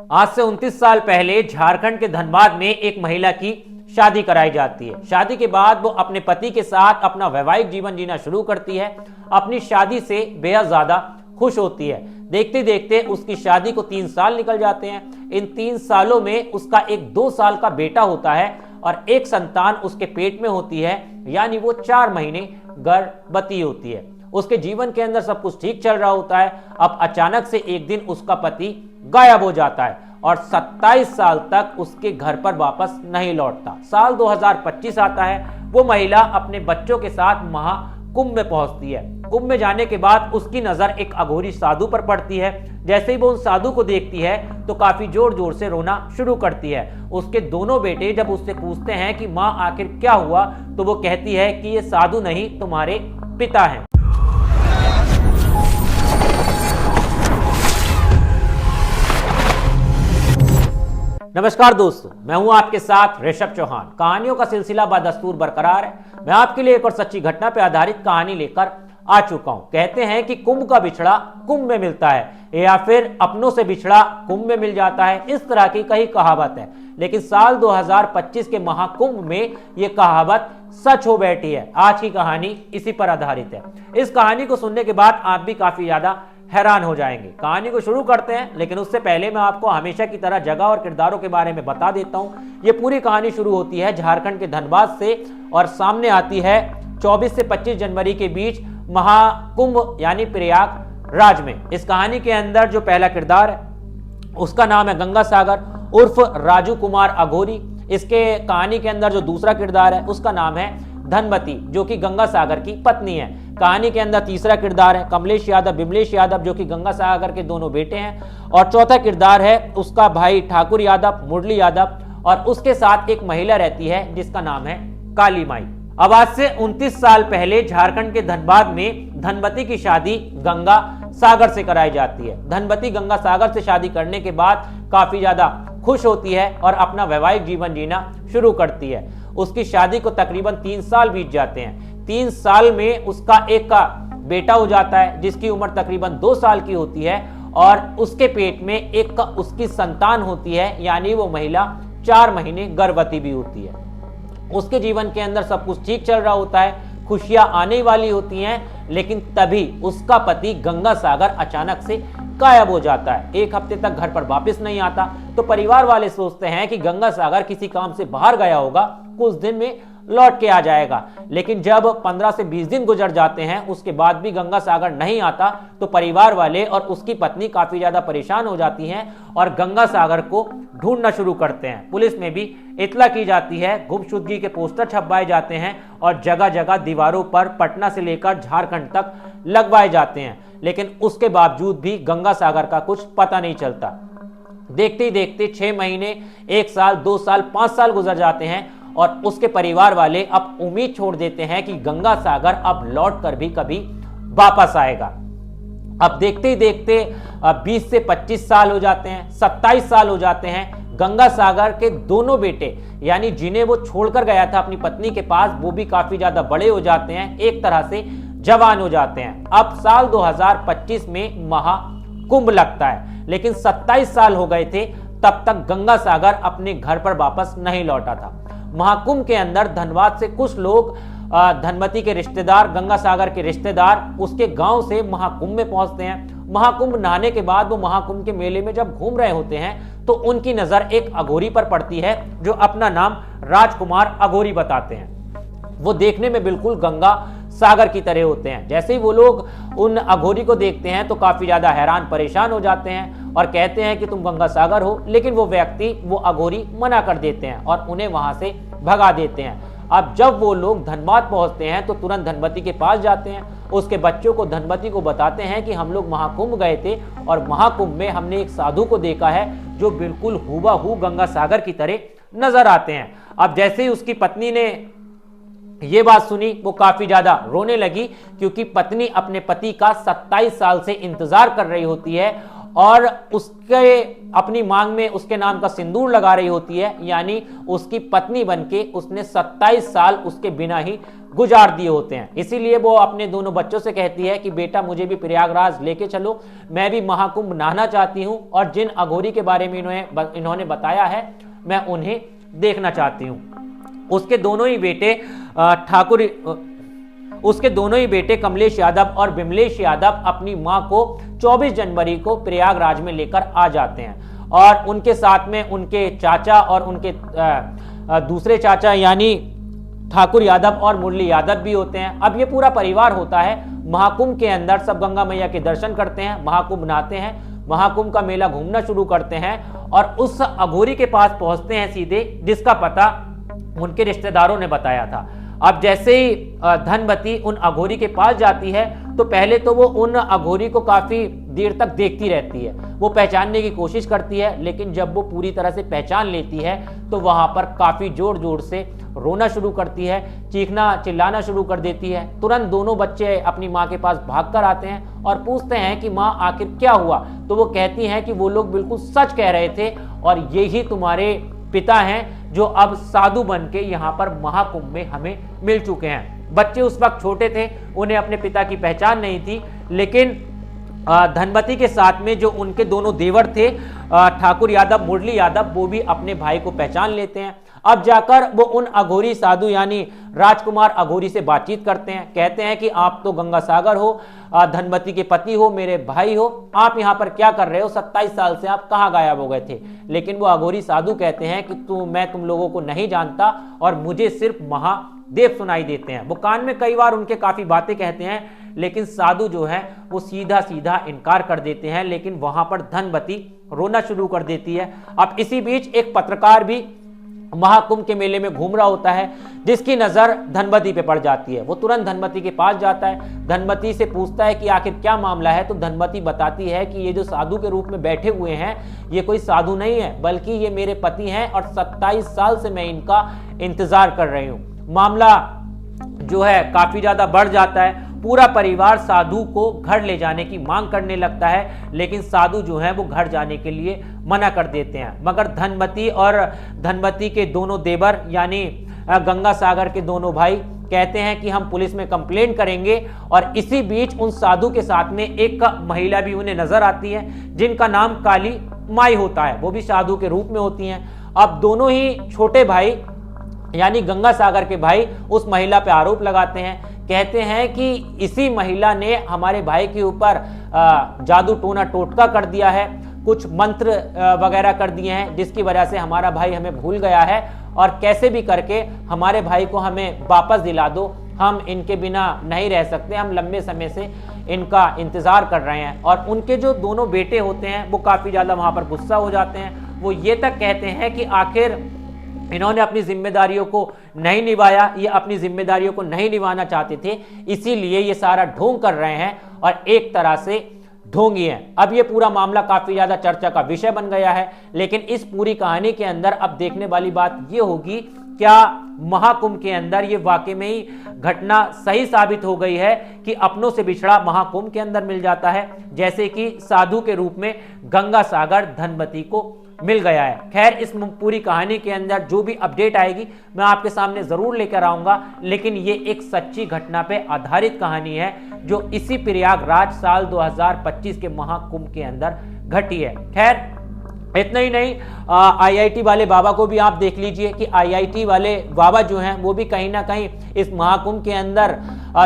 आज से 29 साल पहले झारखंड के धनबाद में एक महिला की शादी कराई जाती है। शादी के बाद वो अपने पति के साथ अपना वैवाहिक जीवन जीना शुरू करती है। अपनी शादी से बेहद ज्यादा खुश होती है। देखते देखते उसकी शादी को 3 साल निकल जाते हैं। इन 3 सालों में उसका एक 2 साल का बेटा होता है और एक संतान उसके पेट में होती है, यानी वो 4 महीने गर्भवती होती है। उसके जीवन के अंदर सब कुछ ठीक चल रहा होता है। अब अचानक से एक दिन उसका पति गायब हो जाता है और 27 साल तक उसके घर पर वापस नहीं लौटता। साल 2025 आता है। वो महिला अपने बच्चों के साथ महाकुंभ में पहुंचती है। कुंभ में जाने के बाद उसकी नजर एक अघोरी साधु पर पड़ती है। जैसे ही वो उन साधु को देखती है तो काफी जोर जोर से रोना शुरू करती है। उसके दोनों बेटे जब उससे पूछते हैं कि माँ आखिर क्या हुआ, तो वो कहती है कि ये साधु नहीं, तुम्हारे पिता हैं। नमस्कार दोस्तों, मैं हूं आपके साथ ऋषभ चौहान। कहानियों का सिलसिला बदस्तूर बरकरार है। मैं आपके लिए एक और सच्ची घटना पर आधारित कहानी लेकर आ चुका हूं। कहते हैं कि कुंभ का बिछड़ा कुंभ में मिलता है, या फिर अपनों से बिछड़ा कुंभ में मिल जाता है। इस तरह की कई कहावत है, लेकिन साल 2025 के महाकुंभ में यह कहावत सच हो बैठी है। आज की कहानी इसी पर आधारित है। इस कहानी को सुनने के बाद आप भी काफी ज्यादा हैरान हो जाएंगे। कहानी को शुरू करते हैं, लेकिन उससे पहले मैं आपको हमेशा की तरह जगह और किरदारों के बारे में बता देता हूं। यह पूरी कहानी शुरू होती है झारखंड के धनबाद से और सामने आती है 24 से 25 जनवरी के बीच महाकुंभ यानी प्रयागराज में। इस कहानी के अंदर जो पहला किरदार है उसका नाम है गंगा सागर उर्फ राजू कुमार अघोरी। इसके कहानी के अंदर जो दूसरा किरदार है उसका नाम है धनवती, जो कि गंगा सागर की पत्नी है। कहानी के अंदर तीसरा किरदार है कमलेश यादव विमलेश यादव, जो कि गंगा सागर के दोनों बेटे हैं। और चौथा किरदार है उसका भाई ठाकुर यादव मुरली यादव, और उसके साथ एक महिला रहती है जिसका नाम है काली माई। अब आज से 29 साल पहले झारखंड के धनबाद में धनवती की शादी गंगा सागर से कराई जाती है। धनवती गंगा सागर से शादी करने के बाद काफी ज्यादा खुश होती है और अपना वैवाहिक जीवन जीना शुरू करती है। उसकी शादी को तकरीबन 3 साल बीत जाते हैं। 3 साल में उसका एक का बेटा हो जाता है जिसकी उम्र तकरीबन 2 साल की होती है, और उसके पेट में एक का उसकी संतान होती है, यानी वो महिला 4 महीने गर्भवती भी होती है। उसके जीवन के अंदर सब कुछ ठीक चल रहा होता है, खुशियां आने वाली होती हैं, लेकिन तभी उसका पति गंगा सागर अचानक से गायब हो जाता है। 1 हफ्ते तक घर पर वापस नहीं आता। तो परिवार वाले सोचते हैं कि गंगा सागर किसी काम से बाहर गया होगा, कुछ दिन में लौट के आ जाएगा। लेकिन जब 15 से 20 दिन गुजर जाते हैं उसके बाद भी गंगा सागर नहीं आता, तो परिवार वाले और उसकी पत्नी काफी ज्यादा परेशान हो जाती हैं और गंगा सागर को ढूंढना शुरू करते हैं। पुलिस में भी इत्तला की जाती है, गुमशुदगी के पोस्टर छपवाए जाते हैं और जगह जगह दीवारों पर पटना से लेकर झारखंड तक लगवाए जाते हैं, लेकिन उसके बावजूद भी गंगा सागर का कुछ पता नहीं चलता। देखते ही देखते 6 महीने, 1 साल, 2 साल, 5 साल गुजर जाते हैं और उसके परिवार वाले अब उम्मीद छोड़ देते हैं कि गंगा सागर अब लौट कर भी कभी वापस आएगा। अब देखते ही देखते 20 से 25 साल हो जाते हैं, 27 साल हो जाते हैं। गंगा सागर के दोनों बेटे, यानी जिन्हें वो छोड़कर गया था अपनी पत्नी के पास, वो भी काफी ज्यादा बड़े हो जाते हैं, एक तरह से जवान हो जाते हैं। अब साल 2025 में महाकुंभ लगता है, लेकिन 27 साल हो गए थे तब तक गंगा सागर अपने घर पर वापस नहीं लौटा था। महाकुंभ के अंदर धनबाद से कुछ लोग, धनवती के रिश्तेदार, गंगा सागर के रिश्तेदार उसके गांव से महाकुंभ में पहुंचते हैं। महाकुंभ नहाने के बाद वो महाकुंभ के मेले में जब घूम रहे होते हैं तो उनकी नजर एक अघोरी पर पड़ती है जो अपना नाम राजकुमार अघोरी बताते हैं। वो देखने में बिल्कुल गंगा सागर की तरह होते हैं। जैसे ही वो लोग उन अघोरी को देखते हैं तो काफी ज्यादा हैरान परेशान हो जाते हैं और कहते हैं कि तुम गंगा सागर हो, लेकिन वो व्यक्ति, वो अघोरी मना कर देते हैं और उन्हें वहां से भगा देते हैं। अब जब वो लोग धनबाद पहुंचते हैं तो तुरंत धनवती के पास जाते हैं, उसके बच्चों को धनवती को बताते हैं कि हम लोग महाकुंभ गए थे और महाकुंभ में हमने एक साधु को देखा है जो बिल्कुल हूबहू गंगा सागर की तरह नजर आते हैं। अब जैसे ही उसकी पत्नी ने ये बात सुनी वो काफी ज्यादा रोने लगी, क्योंकि पत्नी अपने पति का 27 साल से इंतजार कर रही होती है और उसके अपनी मांग में उसके नाम का सिंदूर लगा रही होती है, यानी उसकी पत्नी बनके उसने 27 साल उसके बिना ही गुजार दिए होते हैं। इसीलिए वो अपने दोनों बच्चों से कहती है कि बेटा मुझे भी प्रयागराज लेके चलो, मैं भी महाकुंभ नहाना चाहती हूं और जिन अघोरी के बारे में इन्होंने बताया है मैं उन्हें देखना चाहती हूं। उसके दोनों ही बेटे कमलेश यादव और विमलेश यादव अपनी मां को 24 जनवरी को प्रयागराज में लेकर आ जाते हैं और उनके साथ में उनके चाचा और उनके दूसरे चाचा यानी ठाकुर यादव और मुरली यादव भी होते हैं। अब ये पूरा परिवार होता है महाकुंभ के अंदर। सब गंगा मैया के दर्शन करते हैं, महाकुंभ नहाते हैं, महाकुंभ का मेला घूमना शुरू करते हैं और उस अघोरी के पास पहुंचते हैं सीधे, जिसका पता उनके रिश्तेदारों ने बताया था। अब जैसे ही धनवती उन अघोरी के पास जाती है तो पहले तो वो उन अघोरी को काफी देर तक देखती रहती है, वो पहचानने की कोशिश करती है, लेकिन जब वो पूरी तरह से पहचान लेती है तो वहां पर काफी जोर जोर से रोना शुरू करती है, चीखना चिल्लाना शुरू कर देती है। तुरंत दोनों बच्चे अपनी माँ के पास भागकर आते हैं और पूछते हैं कि माँ आखिर क्या हुआ। तो वो कहती हैं कि वो लोग बिल्कुल सच कह रहे थे और यही तुम्हारे पिता हैं जो अब साधु बन के यहाँ पर महाकुंभ में हमें मिल चुके हैं। बच्चे उस वक्त छोटे थे, उन्हें अपने पिता की पहचान नहीं थी, लेकिन धनवती के साथ में जो उनके दोनों देवर थे ठाकुर यादव मुरली यादव, वो भी अपने भाई को पहचान लेते हैं। अब जाकर वो उन अघोरी साधु यानी राजकुमार अघोरी से बातचीत करते हैं, कहते हैं कि आप तो गंगा सागर हो, धनवती के पति हो, मेरे भाई हो, आप यहाँ पर क्या कर रहे हो, 27 साल से आप कहाँ गायब हो गए थे। लेकिन वो अघोरी साधु कहते हैं कि मैं तुम लोगों को नहीं जानता और मुझे सिर्फ महादेव सुनाई देते हैं। वो कान में कई बार उनके काफी बातें कहते हैं, लेकिन साधु जो है वो सीधा सीधा इनकार कर देते हैं। लेकिन वहां पर धनवती रोना शुरू कर देती है। अब इसी बीच एक पत्रकार भी महाकुंभ के मेले में घूम रहा होता है, जिसकी नजर धनवती पे पड़ जाती है। वो तुरंत धनवती के पास जाता है, धनवती से पूछता है कि आखिर क्या मामला है। तो धनवती बताती है कि ये जो साधु के रूप में बैठे हुए हैं ये कोई साधु नहीं है, बल्कि ये मेरे पति हैं और 27 साल से मैं इनका इंतजार कर रही हूँ। मामला जो है काफी ज्यादा बढ़ जाता है। पूरा परिवार साधु को घर ले जाने की मांग करने लगता है, लेकिन साधु जो है वो घर जाने के लिए मना कर देते हैं। मगर धनवती और धनवती के दोनों देवर यानी गंगा सागर के दोनों भाई कहते हैं कि हम पुलिस में कंप्लेन करेंगे। और इसी बीच उन साधु के साथ में एक महिला भी उन्हें नजर आती है, जिनका नाम काली माई होता है, वो भी साधु के रूप में होती हैं। अब दोनों ही छोटे भाई यानी गंगा सागर के भाई उस महिला पे आरोप लगाते हैं, कहते हैं कि इसी महिला ने हमारे भाई के ऊपर जादू टोना टोटका कर दिया है, कुछ मंत्र वगैरह कर दिए हैं, जिसकी वजह से हमारा भाई हमें भूल गया है और कैसे भी करके हमारे भाई को हमें वापस दिला दो, हम इनके बिना नहीं रह सकते, हम लंबे समय से इनका इंतजार कर रहे हैं। और उनके जो दोनों बेटे होते हैं वो काफी ज्यादा वहां पर गुस्सा हो जाते हैं। वो ये तक कहते हैं कि आखिर इन्होंने अपनी जिम्मेदारियों को नहीं निभाया, ये अपनी जिम्मेदारियों को नहीं निभाना चाहते थे, इसीलिए ये सारा ढोंग कर रहे हैं और एक तरह से ढोंगी हैं। अब ये पूरा मामला काफी ज्यादा चर्चा का विषय बन गया है। लेकिन इस पूरी कहानी के अंदर अब देखने वाली बात ये होगी, क्या महाकुंभ के अंदर ये वाकई में ही घटना सही साबित हो गई है कि अपनों से बिछड़ा महाकुंभ के अंदर मिल जाता है, जैसे कि साधु के रूप में गंगा सागर धनवती को मिल गया है। खैर, इस पूरी कहानी के अंदर जो भी अपडेट आएगी मैं आपके सामने जरूर लेकर आऊंगा, लेकिन ये एक सच्ची घटना पे आधारित कहानी है जो इसी प्रयागराज साल 2025 के महाकुंभ के अंदर घटी है। खैर, इतना ही नहीं, आईआईटी वाले बाबा को भी आप देख लीजिए कि आईआईटी वाले बाबा जो हैं वो भी कहीं ना कहीं इस महाकुंभ के अंदर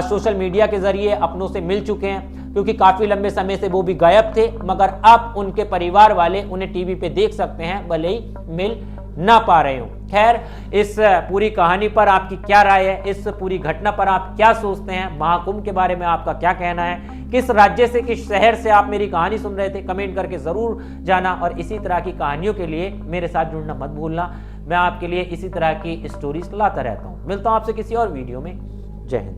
सोशल मीडिया के जरिए अपनों से मिल चुके हैं, क्योंकि काफी लंबे समय से वो भी गायब थे। मगर अब उनके परिवार वाले उन्हें टीवी पे देख सकते हैं, भले ही मिल ना पा रहे हो। खैर, इस पूरी कहानी पर आपकी क्या राय है, इस पूरी घटना पर आप क्या सोचते हैं, महाकुंभ के बारे में आपका क्या कहना है, किस राज्य से किस शहर से आप मेरी कहानी सुन रहे थे, कमेंट करके जरूर जाना। और इसी तरह की कहानियों के लिए मेरे साथ जुड़ना मत भूलना। मैं आपके लिए इसी तरह की स्टोरीज लाता रहता हूँ। मिलता हूँ आपसे किसी और वीडियो में। जय हिंद।